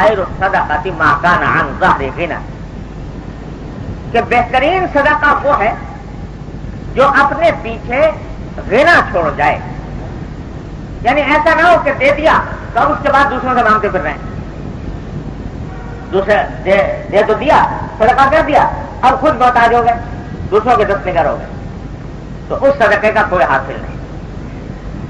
خیر الصدقۃ ما کان عن ظہر غنی، کہ بہترین صدقہ وہ ہے جو اپنے پیچھے غنا چھوڑ جائے. یعنی ایسا نہ ہو کہ دے دیا تو اب اس کے بعد دوسروں سے مانگتے پھر رہے ہیں. دوسرے دے تو دیا، صدقہ کر دیا، اب خود محتاج ہو گئے، دوسروں کے دست نگر ہو گئے، تو اس صدقے کا کوئی حاصل نہیں.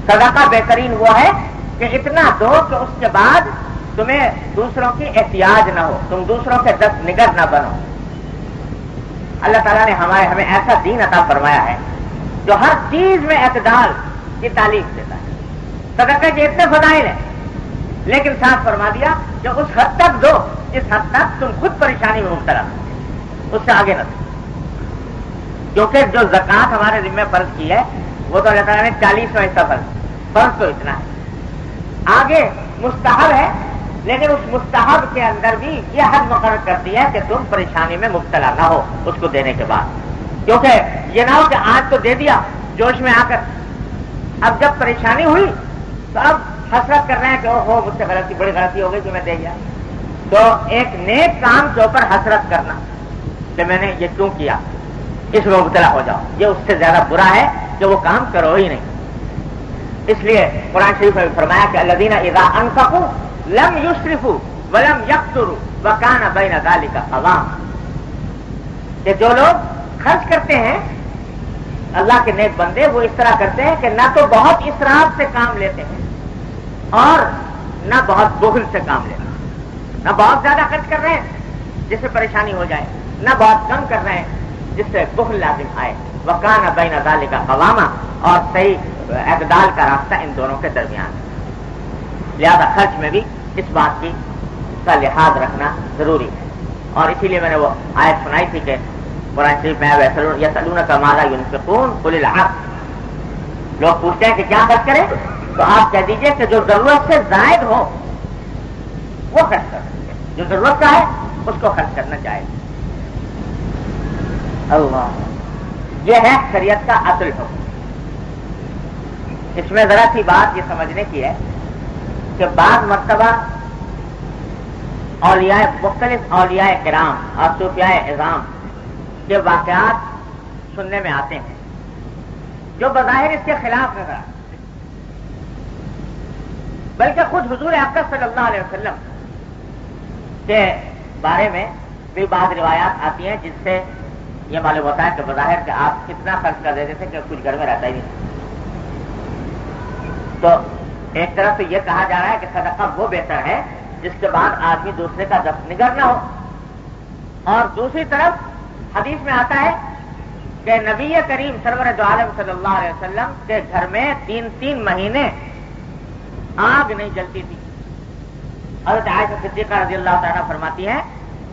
صدقہ بہترین وہ ہے کہ اتنا دو کہ اس کے بعد تمہیں دوسروں کی احتیاج نہ ہو، تم دوسروں کے دست نگر نہ بنو. اللہ تعالیٰ نے ہمیں ایسا دین عطا فرمایا ہے جو ہر چیز میں اعتدال کی تعلیم دیتا ہے. صدقے کے اتنے فضائل ہیں، لیکن ساتھ فرما دیا کہ اس حد تک دو جس حد تک تم خود پریشانی میں مبتلا ہو، اس سے آگے نہ دو. کیونکہ جو زکوٰۃ ہمارے ذمہ فرض کی ہے وہ تو اللہ تعالیٰ نے 40واں حصہ فرض تو اتنا ہے. آگے مستحب ہے، لیکن اس مستحب کے اندر بھی یہ حد مقرر کرتی ہے کہ تم پریشانی میں مبتلا نہ ہو اس کو دینے کے بعد. کیونکہ یہ نہ ہو کہ آج تو دے دیا جوش میں آ کر، اب جب پریشانی ہوئی تو اب حسرت کر رہے ہیں کہ اوہو مجھ سے غلطی، بڑی غلطی ہو گئی جو میں دے گیا. تو ایک نیک کام کے اوپر حسرت کرنا کہ میں نے یہ کیوں کیا، اس میں مبتلا ہو جاؤ، یہ اس سے زیادہ برا ہے کہ وہ کام کرو ہی نہیں. اس لیے قرآن شریف میں فرمایا کہ الذین اذا انفقوا لم یسرفوا ولم یقتروا وکان بین ذلک قواما، کہ جو لوگ خرچ کرتے ہیں اللہ کے نیک بندے وہ اس طرح کرتے ہیں کہ نہ تو بہت اسراف سے کام لیتے ہیں اور نہ بہت بخل سے کام لیتے ہیں. نہ بہت زیادہ خرچ کر رہے ہیں جس سے پریشانی ہو جائے، نہ بہت کم کر رہے ہیں جس سے بخل لازم آئے. وکان بین ذلک قواما، اور صحیح اعتدال کا راستہ ان دونوں کے درمیان ہے. لہذا خرچ میں بھی اس بات کا لحاظ رکھنا ضروری ہے. اور اسی لیے میں نے وہ آیت سنائی تھی کہ قرآن شریف میں یسألونک ماذا ینفقون قل العفو، لوگ پوچھتے ہیں کہ کیا خرچ کریں، تو آپ کہہ دیجئے کہ جو ضرورت سے زائد ہو وہ خرچ کر سکتے، جو ضرورت کا ہے اس کو خرچ کرنا چاہیے. اللہ، یہ ہے شریعت کا اصل حکم. اس میں ذرا سی بات یہ سمجھنے کی ہے کہ بعض مرتبہ مختلف اولیاء کرام اور صوفیاء اعظام کے واقعات سننے میں آتے ہیں جو بظاہر اس کے خلاف نظر آتے ہیں، بلکہ خود حضور اکرم صلی اللہ علیہ وسلم کے بارے میں بھی بعض روایات آتی ہیں جس سے یہ معلوم ہوتا ہے کہ بظاہر کہ آپ کتنا خرچ کر دیتے تھے کہ کچھ گھر میں رہتا ہی نہیں. تو ایک طرف تو یہ کہا جا رہا ہے کہ صدقہ وہ بہتر ہے جس کے بعد آدمی دوسرے کا دست نگر نہ ہو، اور دوسری طرف حدیث میں آتا ہے کہ نبی کریم سرور دو عالم صلی اللہ علیہ وسلم کے گھر میں 3 مہینے آگ نہیں جلتی تھی. حضرت عائشہ صدیقہ رضی اللہ تعالیٰ فرماتی ہے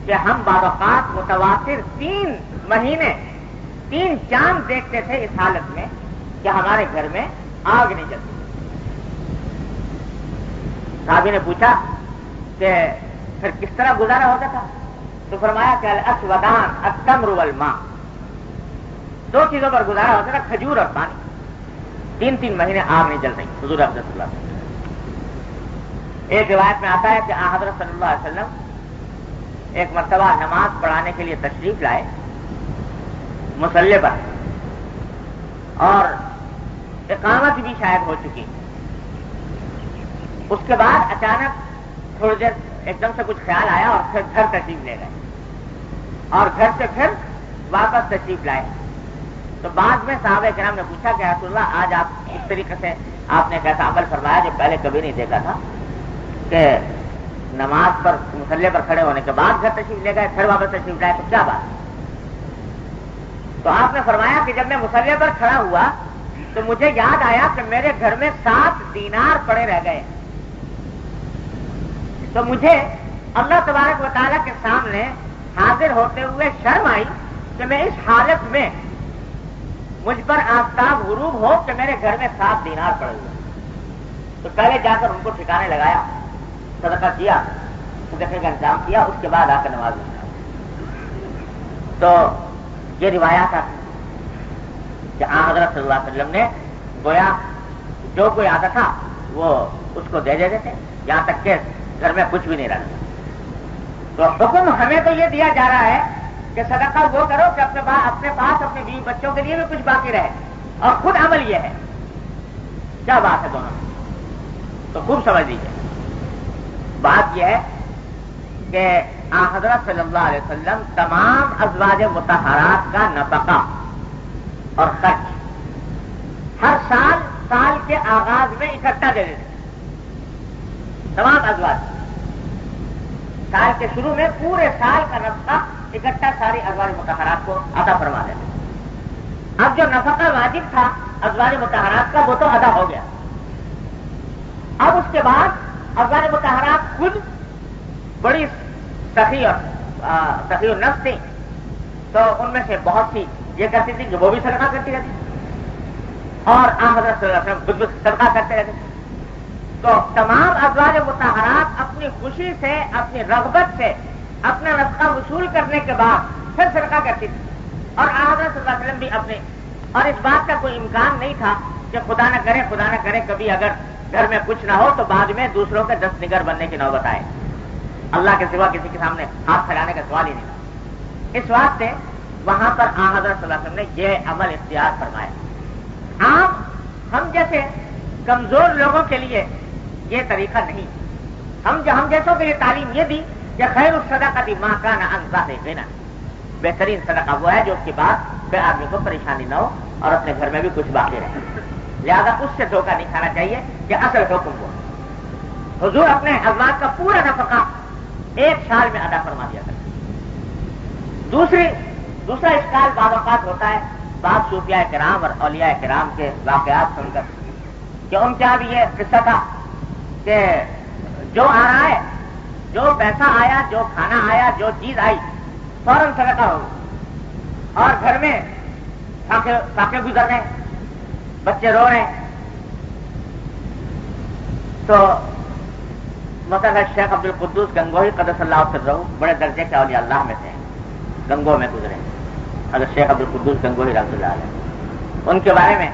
کہ ہم بعض اوقات متواتر 3 مہینے 3 چاند دیکھتے تھے اس حالت میں کہ ہمارے گھر میں آگ نہیں جلتی. صحابی نے پوچھا کہ پھر کس طرح گزارا ہوتا تھا، تو فرمایا کہ الاسودان التمر والماء، 2 چیزوں پر گزارا ہوتا تھا، کھجور اور پانی. 3 مہینے آگ نہیں جل رہی حضور اکرم صلی اللہ علیہ وسلم. ایک روایت میں آتا ہے کہ حضرت صلی اللہ علیہ وسلم ایک مرتبہ نماز پڑھانے کے لیے تشریف لائے مصلی پر، اور اقامت بھی شاید ہو چکی. اس کے بعد اچانک تھوڑی دیر ایک دم سے کچھ خیال آیا اور پھر گھر تشریف لے گئے، اور گھر سے پھر واپس تشریف لائے. تو بعد میں صحابہ کرام نے پوچھا کہ رسول اللہ آج آپ اس طریقے سے آپ نے کیسا عمل فرمایا جو پہلے کبھی نہیں دیکھا تھا، کہ نماز پر مصلی پر کھڑے ہونے کے بعد گھر تشریف لے گئے پھر واپس تشریف لائے، تو کیا بات؟ تو آپ نے فرمایا کہ جب میں مصلی پر کھڑا ہوا تو مجھے یاد آیا کہ میرے گھر میں 7 دینار پڑے رہ گئے، تو مجھے اللہ تبارک و تعالیٰ کے سامنے حاضر ہوتے ہوئے شرم آئی کہ میں اس حالت میں مجھ پر آفتاب غروب ہو کہ میرے گھر میں 7 دینار پڑے ہوئے. تو پہلے جا کر ان کو ٹھکانے لگایا، صدقہ کیا، صدقے کا انتظام کیا، اس کے بعد آ کر نماز پڑھی. تو یہ روایات ہے کہ حضرت صلی اللہ علیہ وسلم نے گویا جو کوئی آتا تھا وہ اس کو دے دیتے تھے، یہاں تک کہ گھر میں کچھ بھی نہیں رہتا. تو حکم ہمیں تو یہ دیا جا رہا ہے کہ صدقہ وہ کرو کہ اپنے پاس اپنے بیوی بچوں کے لیے بھی کچھ باقی رہے، اور خود عمل یہ ہے. کیا بات ہے دونوں میں؟ تو خوب سمجھ لیجیے. بات یہ ہے کہ حضرت صلی اللہ علیہ وسلم تمام ازواج مطہرات کا نفقہ اور خرچ ہر سال کے آغاز میں اکٹھا دے دیتے. تمام ازواج سال کے شروع میں پورے سال کا نفقہ اکٹھا ساری ازواج مطہرات کو عطا فرما دیتے. اب جو نفقہ واجب تھا ازواج مطہرات کا وہ تو ادا ہو گیا. اب اس کے بعد ازواج مطہرات خود بڑی سخی اور نفس تھی، تو ان میں سے بہت سی یہ کرتی تھی کہ وہ بھی صدقہ کرتی رہتی، اور حضرت صلی اللہ علیہ وسلم خود بھی صدقہ کرتے رہتے. تو تمام ازواج مطہرات اپنی خوشی سے، اپنی رغبت سے اپنا نفقہ وصول کرنے کے بعد پھر صدقہ کرتی تھی، اور حضرت صلی اللہ علیہ وسلم بھی اپنے. اور اس بات کا کوئی امکان نہیں تھا کہ خدا نہ کرے کبھی اگر گھر میں کچھ نہ ہو تو بعد میں دوسروں کے دست نگر بننے کی نوبت آئے. اللہ کے سوا کسی کے سامنے ہاتھ پھیلانے کا سوال ہی نہیں تھا. اس واسطے وہاں پر حضرت صلی اللہ علیہ وسلم نے یہ عمل اختیار فرمایا. ہم جیسے کمزور لوگوں کے لیے یہ طریقہ نہیں. ہم جیسوں کے لیے تعلیم یہ دی کہ خیر الصدقۃ ما کان عن ظاہر غنی، بہترین صدقہ وہ ہے جو اس کے بعد پھر آدمی کو پریشانی نہ ہو اور اپنے گھر میں بھی کچھ باقی رہے. لہذا اس سے دھوکہ نہیں کھانا چاہیے کہ اصل حکم وہ. حضور اپنے ازواج کا پورا نفقہ ایک سال میں ادا فرما دیا کرتے. دوسرا اشکال بعض اوقات ہوتا ہے بعض صوفیاء کرام اور اولیاء کرام کے واقعات سن کر کہ ان کا بھی یہ قصہ تھا کہ جو آ رہا ہے، جو پیسہ آیا، جو کھانا آیا، جو چیز آئی فوراً صدقہ ہو، اور گھر میں فاقے گزر رہے ہیں، بچے رو رہے ہیں. تو مثلا شیخ عبد القدوس گنگوہی قدس اللہ سرہ بڑے درجے کے اولیاء اللہ میں تھے، گنگو میں گزرے. حضرت شیخ عبد القدوس گنگوہی رحمۃ اللہ علیہ، ان کے بارے میں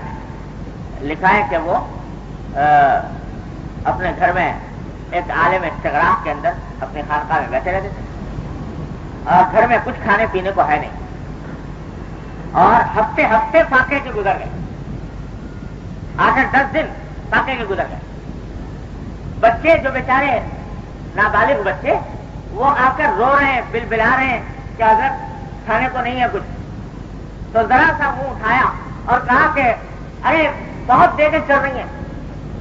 لکھا ہے کہ وہ اپنے گھر میں ایک عالم استغراق کے اندر اپنے خانقاہ میں بیٹھے رہتے تھے، اور گھر میں کچھ کھانے پینے کو ہے نہیں، اور ہفتے فاقے کے گزر گئے، 8-10 دن فاقے کے گزر گئے. بچے جو بیچارے نابالغ بچے وہ آ کر رو رہے ہیں، بلبلا رہے ہیں کہ حضرت کھانے کو نہیں ہے کچھ. تو ذرا سا منہ اٹھایا اور کہا کہ ارے بہت دیگیں چل رہی ہیں،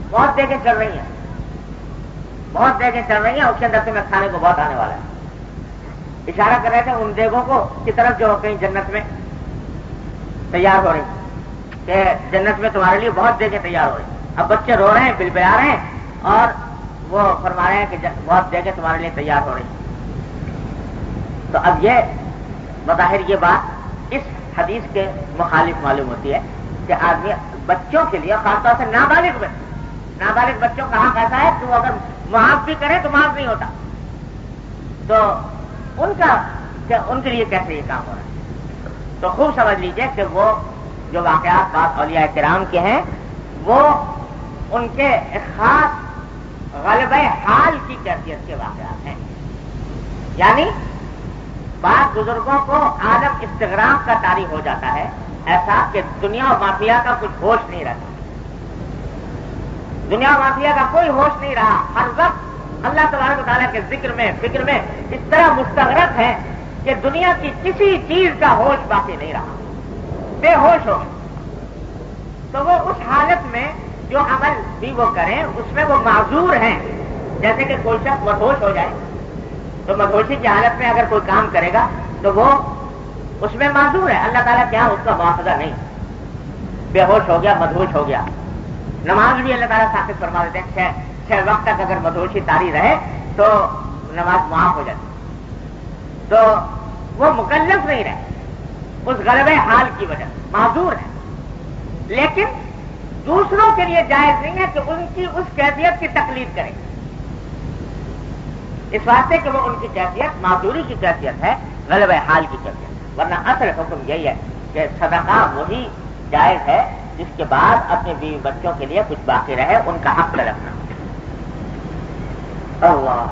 بہت دیگیں چل رہی ہیں، بہت دیگیں چل رہی ہیں، اس کے اندر سے میں کھانے کو بہت آنے والا ہے. اشارہ کر رہے تھے ان دیگوں کو کی طرف جو کہیں جنت میں تیار ہو رہی کہ جنت میں تمہارے لیے بہت دیگیں تیار ہو رہی. اب بچے رو رہے ہیں، بلبلا رہے ہیں، اور وہ فرما رہے ہیں کہ بہت دیگیں تمہارے لیے تیار ہو رہی. تو اب یہ بظاہر یہ بات اس حدیث کے مخالف معلوم ہوتی ہے کہ آدمی بچوں کے لیے، خاص طور سے نابالغ بچوں کا حق ایسا ہے کہ وہ اگر معاف بھی کرے تو معاف نہیں ہوتا. تو ان کے لیے کیسے یہ کام ہو رہا ہے؟ تو خوب سمجھ لیجئے کہ وہ جو واقعات بعض اولیاء کرام کے ہیں وہ ان کے خاص غلبہ حال کی کیفیت کے واقعات ہیں. یعنی بعض بزرگوں کو عالم استغراق کا طاری ہو جاتا ہے، ایسا کہ دنیا و مافیا کا کچھ ہوش نہیں رہتا. دنیا و مافیا کا کوئی ہوش نہیں رہا، ہر وقت اللہ تبارک و تعالیٰ کے ذکر میں، فکر میں اس طرح مستغرق ہے کہ دنیا کی کسی چیز کا ہوش باقی نہیں رہا، بے ہوش ہو گئے. تو وہ اس حالت میں جو عمل بھی وہ کریں اس میں وہ معذور ہیں. جیسے کہ کوئی شخص مدہوش ہو جائے تو مدہوشی کی حالت میں اگر کوئی کام کرے گا تو وہ اس میں معذور ہے، اللہ تعالیٰ کیا اس کا مواخذہ نہیں. بے ہوش ہو گیا، مدہوش ہو گیا، نماز بھی اللہ تعالیٰ ساقط فرما دیتے ہیں. 6 وقت تک اگر مدہوشی طاری رہے تو نماز معاف ہو جاتی. تو وہ مکلف نہیں رہے، اس غلبہ حال کی وجہ معذور ہے. لیکن دوسروں کے لیے جائز نہیں ہے کہ ان کی اس کیفیت کی تقلید کریں، اس واسطے کہ وہ ان کی کیفیت معذوری کی کیفیت ہے، غلبہ حال کی کیفیت. ورنہ اصل حکم یہی ہے کہ صدقہ وہی جائز ہے جس کے بعد اپنے بیوی بچوں کے لیے کچھ باقی رہے، ان کا حق تلفنا. اللہ